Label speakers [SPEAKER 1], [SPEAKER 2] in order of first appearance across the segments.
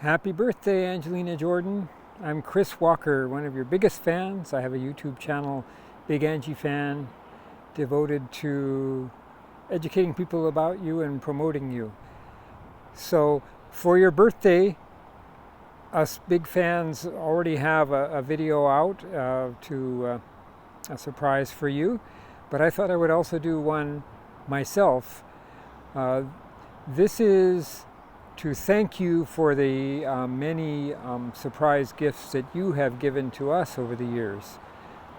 [SPEAKER 1] Happy birthday, Angelina Jordan. I'm Chris Walker, one of your biggest fans. I have a YouTube channel, Big Angie Fan, devoted to educating people about you and promoting you. So for your birthday, us big fans already have a video out to a surprise for you, but I thought I would also do one myself. This is to thank you for the many surprise gifts that you have given to us over the years.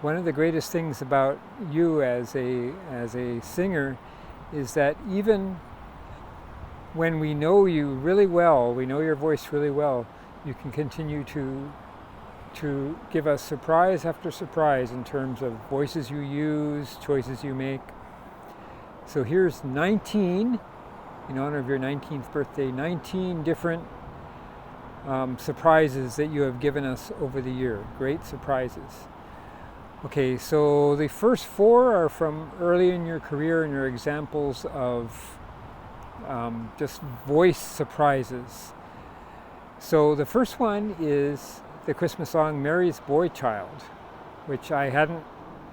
[SPEAKER 1] One of the greatest things about you as a singer is that even when we know you really well, we know your voice really well, you can continue to give us surprise after surprise in terms of voices you use, choices you make. So here's 19, in honor of your 19th birthday, 19 different surprises that you have given us over the year. Great surprises. Okay, so the first 4 are from early in your career and your examples of just voice surprises. So the first one is the Christmas song Mary's Boy Child, which I hadn't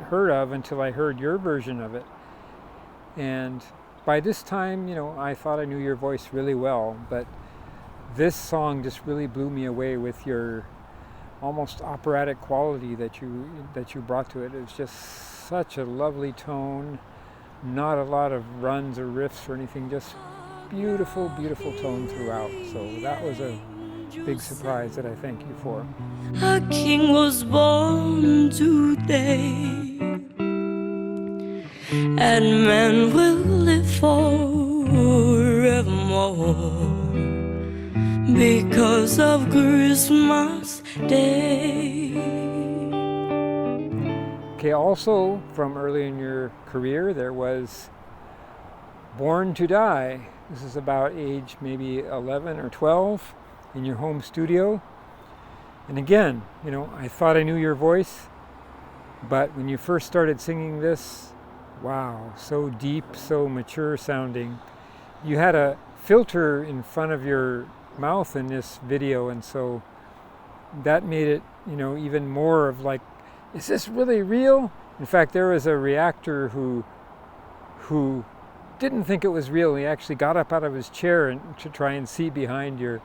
[SPEAKER 1] heard of until I heard your version of it. And by this time, I thought I knew your voice really well, but this song just really blew me away with your almost operatic quality that you brought to it. It was just such a lovely tone, not a lot of runs or riffs or anything, just beautiful, beautiful tone throughout. So that was a big surprise that I thank you for.
[SPEAKER 2] A king was born today, and man will live forevermore because of Christmas Day.
[SPEAKER 1] Okay, also from early in your career, there was Born to Die. This is about age maybe 11 or 12 in your home studio. And again, I thought I knew your voice, but when you first started singing this, wow, so deep, so mature sounding. You had a filter in front of your mouth in this video, and so that made it, even more of like, is this really real? In fact, there was a reactor who didn't think it was real. He actually got up out of his chair to try and see behind your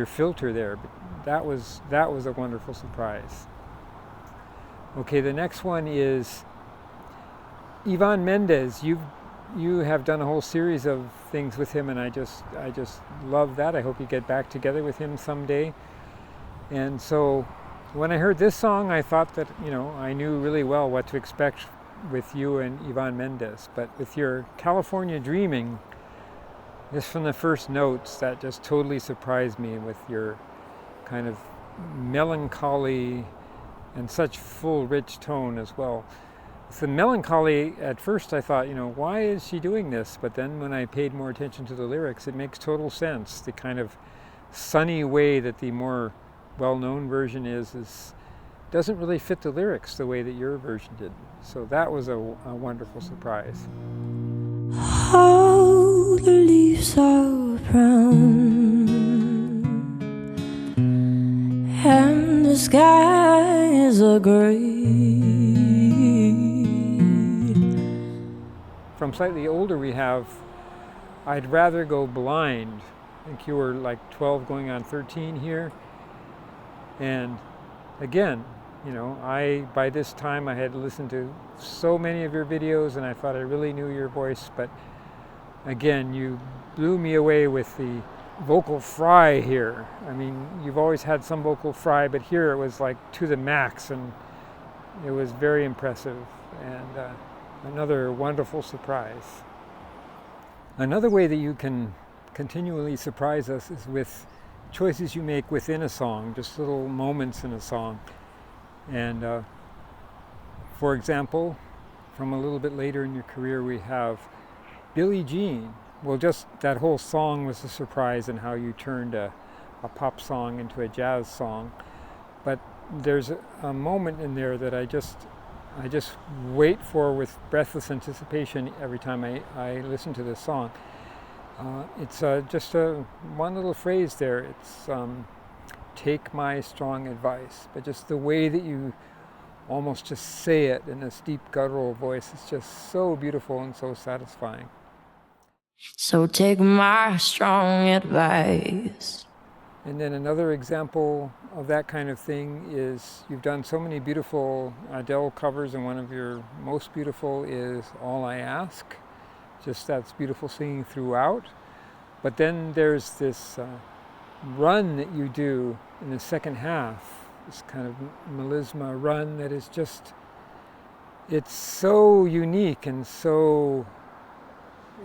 [SPEAKER 1] filter there. But that was a wonderful surprise. Okay, the next one is Ivan Mendes. You have done a whole series of things with him, and I just love that. I hope you get back together with him someday. And so when I heard this song, I thought that I knew really well what to expect with you and Ivan Mendes. But with your California Dreaming, just from the first notes, that just totally surprised me with your kind of melancholy and such full, rich tone as well. The melancholy, at first I thought, why is she doing this? But then when I paid more attention to the lyrics, it makes total sense. The kind of sunny way that the more well-known version doesn't really fit the lyrics the way that your version did. So that was a wonderful surprise.
[SPEAKER 2] All the leaves are brown and the skies are gray.
[SPEAKER 1] From slightly older we have I'd Rather Go Blind. I think you were like 12 going on 13 here. And again, by this time I had listened to so many of your videos and I thought I really knew your voice, but again, you blew me away with the vocal fry here. I mean, you've always had some vocal fry, but here it was like to the max, and it was very impressive and another wonderful surprise. Another way that you can continually surprise us is with choices you make within a song, just little moments in a song. And for example, from a little bit later in your career, we have Billie Jean. Well, just that whole song was a surprise in how you turned a pop song into a jazz song. But there's a moment in there that I just wait for with breathless anticipation every time I listen to this song. It's just one little phrase there. It's take my strong advice. But just the way that you almost just say it in this deep guttural voice is just so beautiful and so satisfying.
[SPEAKER 2] So take my strong advice.
[SPEAKER 1] And then another example of that kind of thing is you've done so many beautiful Adele covers, and one of your most beautiful is All I Ask. Just that's beautiful singing throughout. But then there's this run that you do in the second half, this kind of melisma run that is just, it's so unique and so,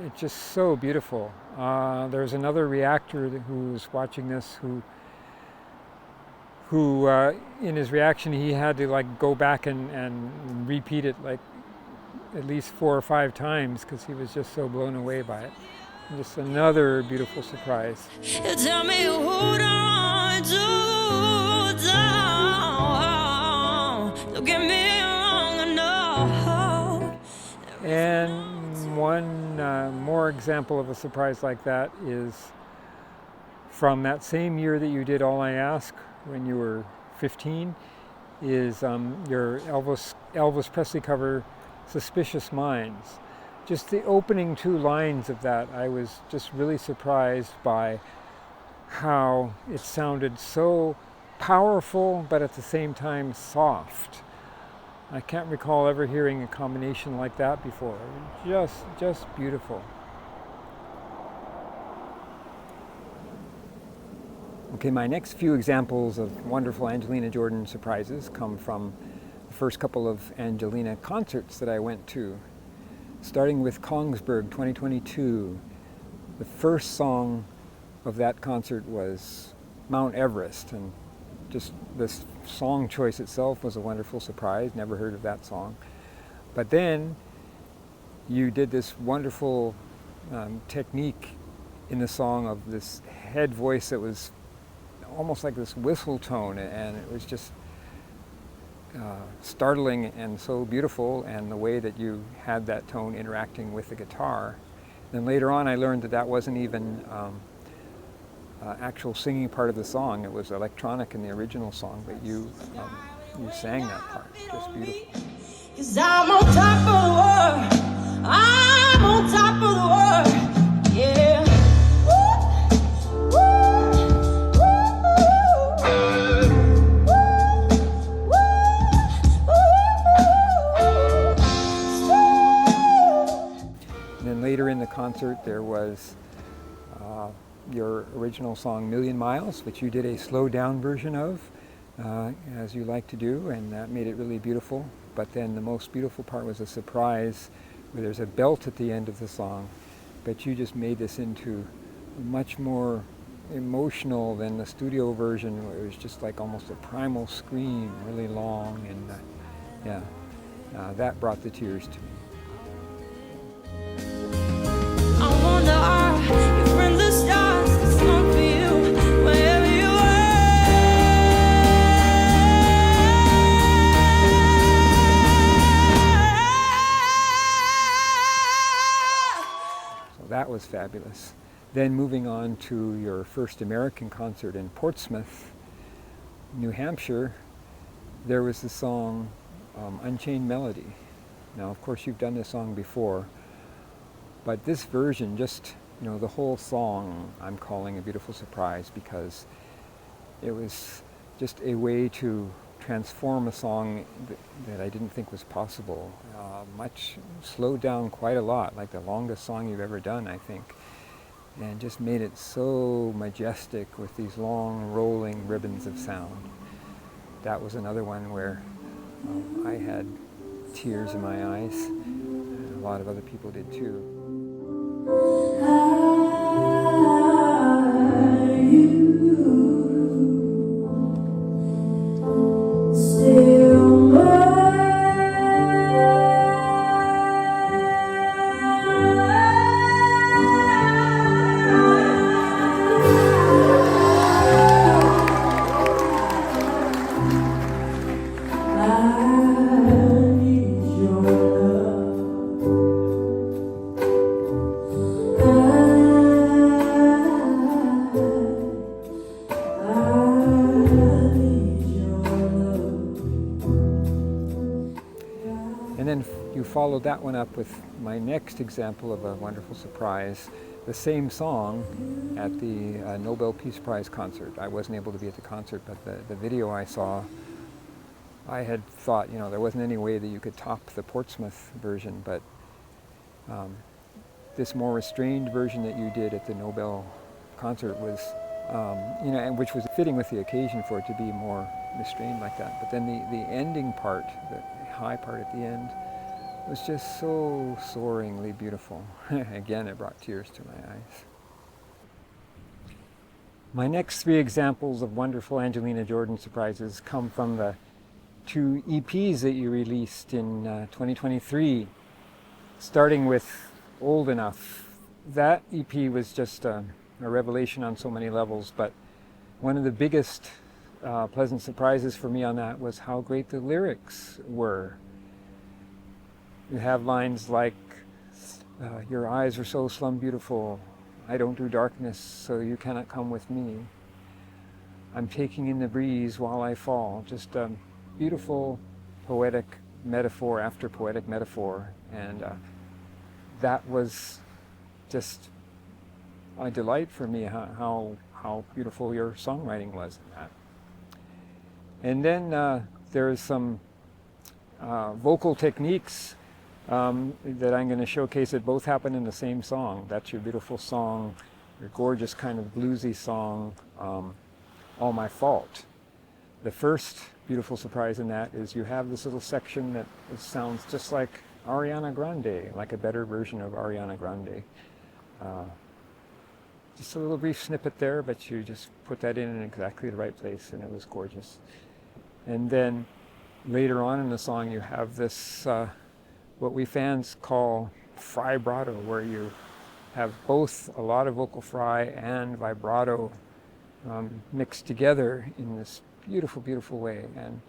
[SPEAKER 1] it's just so beautiful. There's another reactor who was watching this who in his reaction he had to like go back and repeat it like at least 4 or 5 times because he was just so blown away by it. Just another beautiful surprise.
[SPEAKER 2] You tell me hold on to hold on. Don't get me wrong, I know.
[SPEAKER 1] And one more example of a surprise like that is from that same year that you did All I Ask when you were 15 is your Elvis Presley cover, Suspicious Minds. Just the opening 2 lines of that, I was just really surprised by how it sounded so powerful, but at the same time soft. I can't recall ever hearing a combination like that before. Just beautiful. Okay, my next few examples of wonderful Angelina Jordan surprises come from the first couple of Angelina concerts that I went to. Starting with Kongsberg 2022, the first song of that concert was Mount Everest, and just this song choice itself was a wonderful surprise. Never heard of that song. But then you did this wonderful technique in the song of this head voice that was almost like this whistle tone, and it was just startling and so beautiful, and the way that you had that tone interacting with the guitar. Then later on I learned that that wasn't even actual singing part of the song. It was electronic in the original song, but you sang that part. Just beautiful.
[SPEAKER 2] 'Cause I'm on top of the world. I'm on top of the world. Yeah.
[SPEAKER 1] Later in the concert there was your original song Million Miles, which you did a slowed down version of, as you like to do, and that made it really beautiful. But then the most beautiful part was a surprise where there's a belt at the end of the song, but you just made this into much more emotional than the studio version, where it was just like almost a primal scream, really long, and that brought the tears to me. That was fabulous. Then moving on to your first American concert in Portsmouth, New Hampshire, there was the song Unchained Melody. Now, of course, you've done this song before, but this version, just, the whole song, I'm calling a beautiful surprise, because it was just a way to transform a song that I didn't think was possible. Much slowed down quite a lot, like the longest song you've ever done, I think, and just made it so majestic with these long rolling ribbons of sound. That was another one where I had tears in my eyes, and a lot of other people did too. followed that one up with my next example of a wonderful surprise, the same song at the Nobel Peace Prize concert. I wasn't able to be at the concert, but the video I saw, I had thought, you know, there wasn't any way that you could top the Portsmouth version, but this more restrained version that you did at the Nobel concert was, you know, and which was fitting with the occasion for it to be more restrained like that. But then the ending part, the high part at the end, was just so soaringly beautiful. Again, it brought tears to my eyes. My next three examples of wonderful Angelina Jordan surprises come from the two EPs that you released in 2023, starting with Old Enough. That EP was just a revelation on so many levels, but one of the biggest pleasant surprises for me on that was how great the lyrics were. You have lines like, your eyes are so slum beautiful, I don't do darkness, so you cannot come with me. I'm taking in the breeze while I fall. Just beautiful poetic metaphor after poetic metaphor. And that was just a delight for me, how beautiful your songwriting was in that. And then there's some vocal techniques that I'm going to showcase that both happen in the same song. That's your beautiful song, your gorgeous kind of bluesy song, All My Fault. The first beautiful surprise in that is you have this little section that sounds just like Ariana Grande, like a better version of Ariana Grande. Just a little brief snippet there, but you just put that in exactly the right place, and it was gorgeous. And then later on in the song you have this what we fans call vibrato, where you have both a lot of vocal fry and vibrato mixed together in this beautiful, beautiful way. And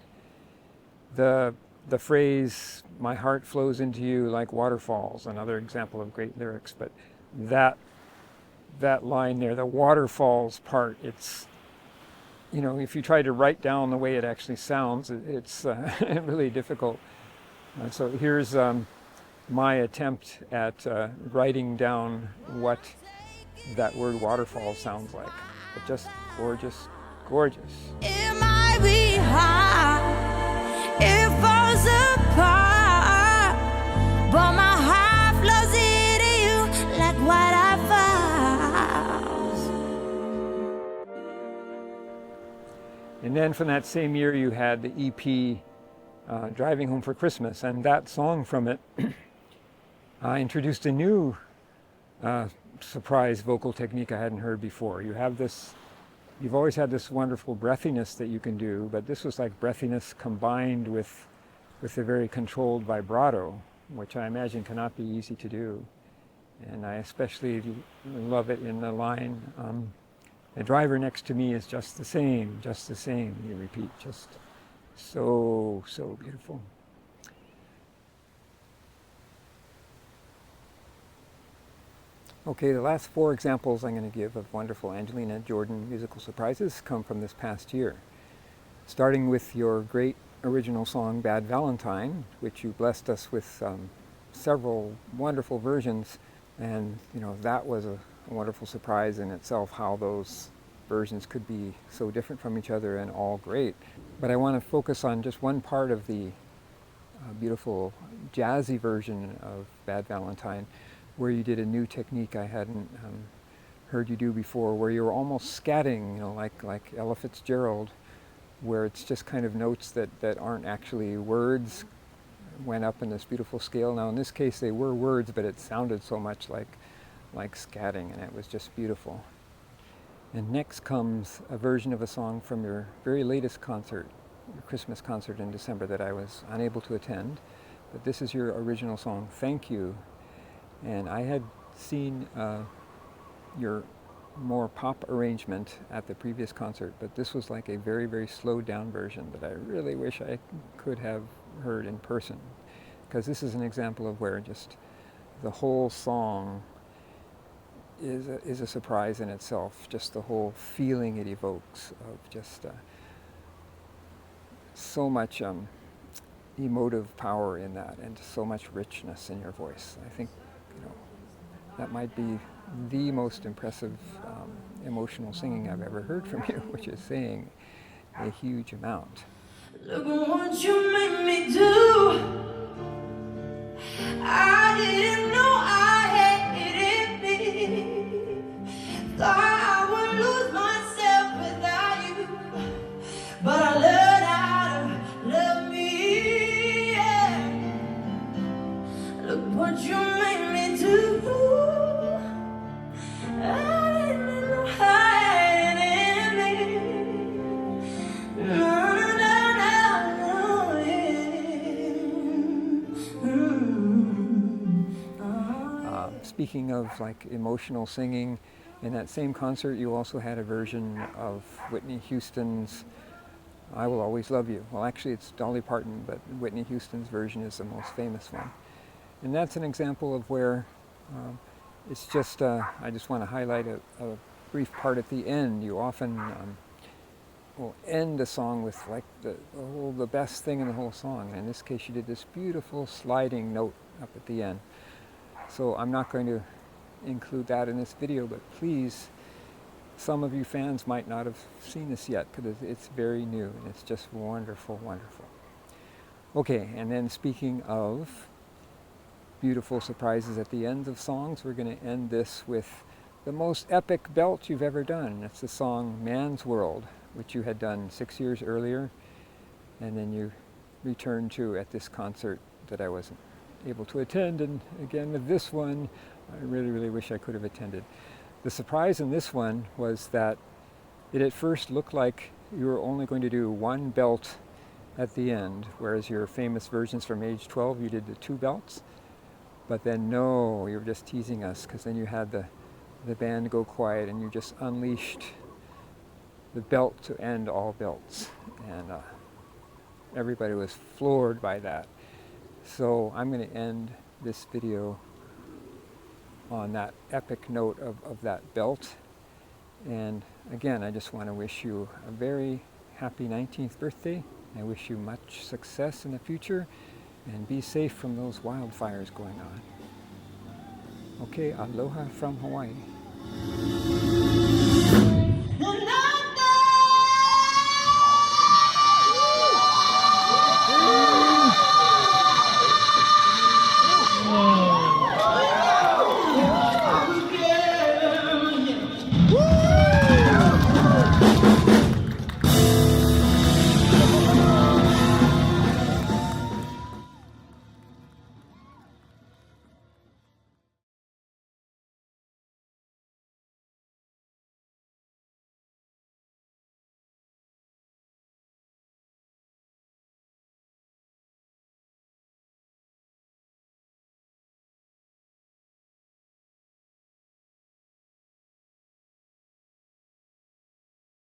[SPEAKER 1] the phrase, my heart flows into you like waterfalls, another example of great lyrics, but that line there, the waterfalls part, it's, you know, if you try to write down the way it actually sounds, it's really difficult. So here's my attempt at writing down what that word waterfall sounds like. But just gorgeous, gorgeous.
[SPEAKER 2] It might be hard, it falls apart, but my heart flows into you like waterfalls.
[SPEAKER 1] And then from that same year you had the EP Driving Home for Christmas, and that song from it introduced a new surprise vocal technique I hadn't heard before. You've always had this wonderful breathiness that you can do, but this was like breathiness combined with a very controlled vibrato, which I imagine cannot be easy to do. And I especially love it in the line, the driver next to me is just the same, you repeat, just so, so beautiful. Okay, the last four examples I'm going to give of wonderful Angelina Jordan musical surprises come from this past year. Starting with your great original song, Bad Valentine, which you blessed us with several wonderful versions, and you know, that was a wonderful surprise in itself, how those versions could be so different from each other and all great. But I want to focus on just one part of the beautiful jazzy version of Bad Valentine, where you did a new technique I hadn't heard you do before, where you were almost scatting, you know, like Ella Fitzgerald, where it's just kind of notes that aren't actually words, went up in this beautiful scale. Now in this case they were words, but it sounded so much like scatting, and it was just beautiful. And next comes a version of a song from your very latest concert, your Christmas concert in December that I was unable to attend, but this is your original song, Thank You. And I had seen your more pop arrangement at the previous concert, but this was like a very, very slowed down version that I really wish I could have heard in person, because this is an example of where just the whole song is a surprise in itself, just the whole feeling it evokes of just so much emotive power in that, and so much richness in your voice. I think, you know, that might be the most impressive emotional singing I've ever heard from you, which is saying a huge amount.
[SPEAKER 2] Look what you made me do. I didn't know I had it in me. Thought I would lose myself without you, but I learned how to love me. Yeah. Look what you made me do. I didn't know I had it in me. No, no, no, yeah.
[SPEAKER 1] Speaking of like emotional singing, in that same concert you also had a version of Whitney Houston's I Will Always Love You. Well, actually it's Dolly Parton, but Whitney Houston's version is the most famous one. And that's an example of where it's just, I just want to highlight a brief part at the end. You often will end a song with like the best thing in the whole song. And in this case you did this beautiful sliding note up at the end. So I'm not going to include that in this video, but please, some of you fans might not have seen this yet because it's very new and it's just wonderful, wonderful. Okay, and then speaking of beautiful surprises at the end of songs, we're going to end this with the most epic belt you've ever done. That's the song Man's World, which you had done 6 years earlier, and then you returned to at this concert that I wasn't able to attend. And again with this one, I really, really wish I could have attended. The surprise in this one was that it at first looked like you were only going to do one belt at the end, whereas your famous versions from age 12, you did the 2 belts. But then no, you were just teasing us, because then you had the band go quiet and you just unleashed the belt to end all belts. And everybody was floored by that. So I'm going to end this video on that epic note of that belt. And again, I just want to wish you a very happy 19th birthday. I wish you much success in the future, and be safe from those wildfires going on. Okay, aloha from Hawaii.